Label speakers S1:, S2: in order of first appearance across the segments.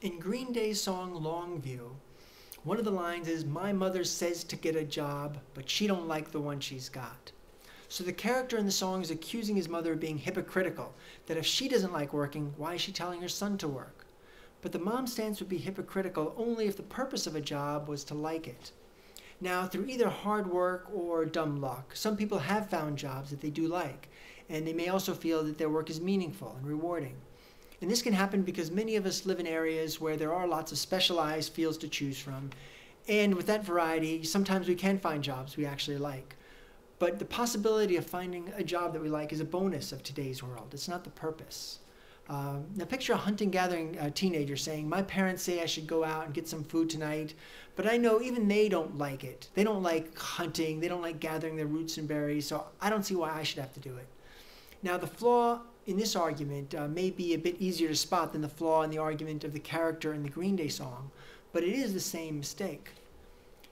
S1: In Green Day's song Longview, one of the lines is, "My mother says to get a job, but she don't like the one she's got." So the character in the song is accusing his mother of being hypocritical, that if she doesn't like working, why is she telling her son to work? But the mom's stance would be hypocritical only if the purpose of a job was to like it. Now, through either hard work or dumb luck, some people have found jobs that they do like, and they may also feel that their work is meaningful and rewarding. And this can happen because many of us live in areas where there are lots of specialized fields to choose from. And with that variety, sometimes we can find jobs we actually like. But the possibility of finding a job that we like is a bonus of today's world. It's not the purpose. Now picture a hunting-gathering teenager saying, "My parents say I should go out and get some food tonight, but I know even they don't like it. They don't like hunting. They don't like gathering their roots and berries, so I don't see why I should have to do it." Now the flaw in this argument may be a bit easier to spot than the flaw in the argument of the character in the Green Day song, but it is the same mistake.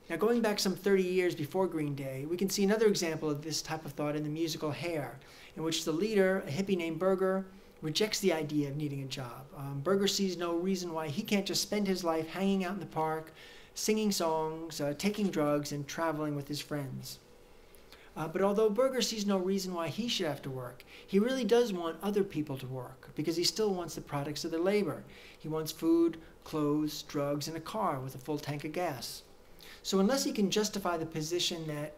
S1: Now going back some 30 years before Green Day, we can see another example of this type of thought in the musical Hair, in which the leader, a hippie named Berger, rejects the idea of needing a job. Berger sees no reason why he can't just spend his life hanging out in the park, singing songs, taking drugs, and traveling with his friends. But although Berger sees no reason why he should have to work, he really does want other people to work because he still wants the products of their labor. He wants food, clothes, drugs, and a car with a full tank of gas. So unless he can justify the position that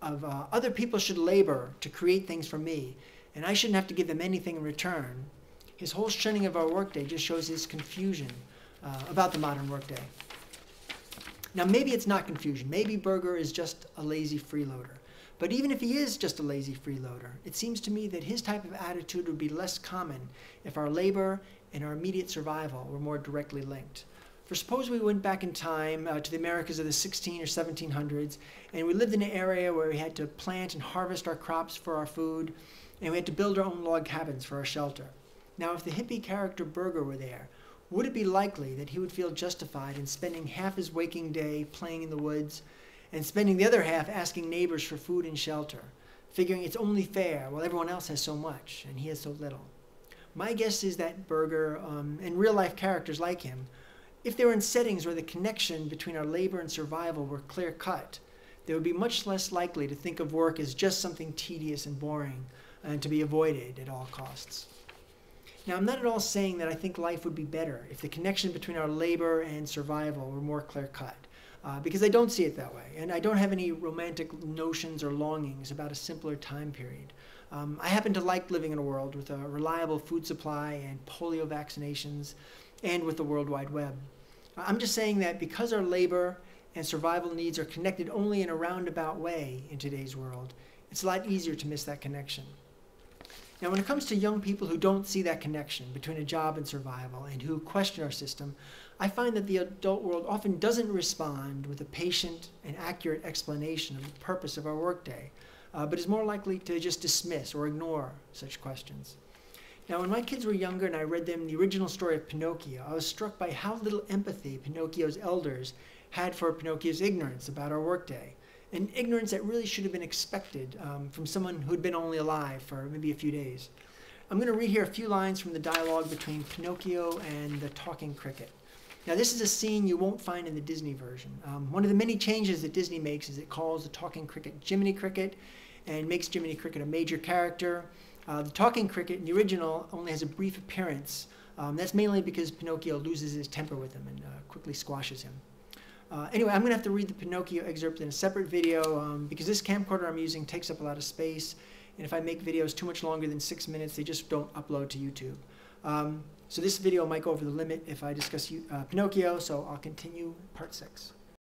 S1: other people should labor to create things for me, and I shouldn't have to give them anything in return, his whole shunning of our workday just shows his confusion about the modern workday. Now maybe it's not confusion. Maybe Berger is just a lazy freeloader. But even if he is just a lazy freeloader, it seems to me that his type of attitude would be less common if our labor and our immediate survival were more directly linked. For suppose we went back in time to the Americas of the 16 or 1700s, and we lived in an area where we had to plant and harvest our crops for our food, and we had to build our own log cabins for our shelter. Now, if the hippie character Berger were there, would it be likely that he would feel justified in spending half his waking day playing in the woods and spending the other half asking neighbors for food and shelter, figuring it's only fair while everyone else has so much and he has so little? My guess is that Berger and real-life characters like him, if they were in settings where the connection between our labor and survival were clear-cut, they would be much less likely to think of work as just something tedious and boring and to be avoided at all costs. Now, I'm not at all saying that I think life would be better if the connection between our labor and survival were more clear-cut, because I don't see it that way, and I don't have any romantic notions or longings about a simpler time period. I happen to like living in a world with a reliable food supply and polio vaccinations, and with the World Wide Web. I'm just saying that because our labor and survival needs are connected only in a roundabout way in today's world, it's a lot easier to miss that connection. Now, when it comes to young people who don't see that connection between a job and survival and who question our system, I find that the adult world often doesn't respond with a patient and accurate explanation of the purpose of our workday, but is more likely to just dismiss or ignore such questions. Now, when my kids were younger and I read them the original story of Pinocchio, I was struck by how little empathy Pinocchio's elders had for Pinocchio's ignorance about our workday. An ignorance that really should have been expected from someone who had been only alive for maybe a few days. I'm going to read here a few lines from the dialogue between Pinocchio and the talking cricket. Now, this is a scene you won't find in the Disney version. One of the many changes that Disney makes is it calls the talking cricket Jiminy Cricket and makes Jiminy Cricket a major character. The talking cricket in the original only has a brief appearance. That's mainly because Pinocchio loses his temper with him and quickly squashes him. Anyway, I'm going to have to read the Pinocchio excerpt in a separate video because this camcorder I'm using takes up a lot of space, and if I make videos too much longer than 6 minutes, they just don't upload to YouTube. So this video might go over the limit if I discuss Pinocchio, so I'll continue part 6.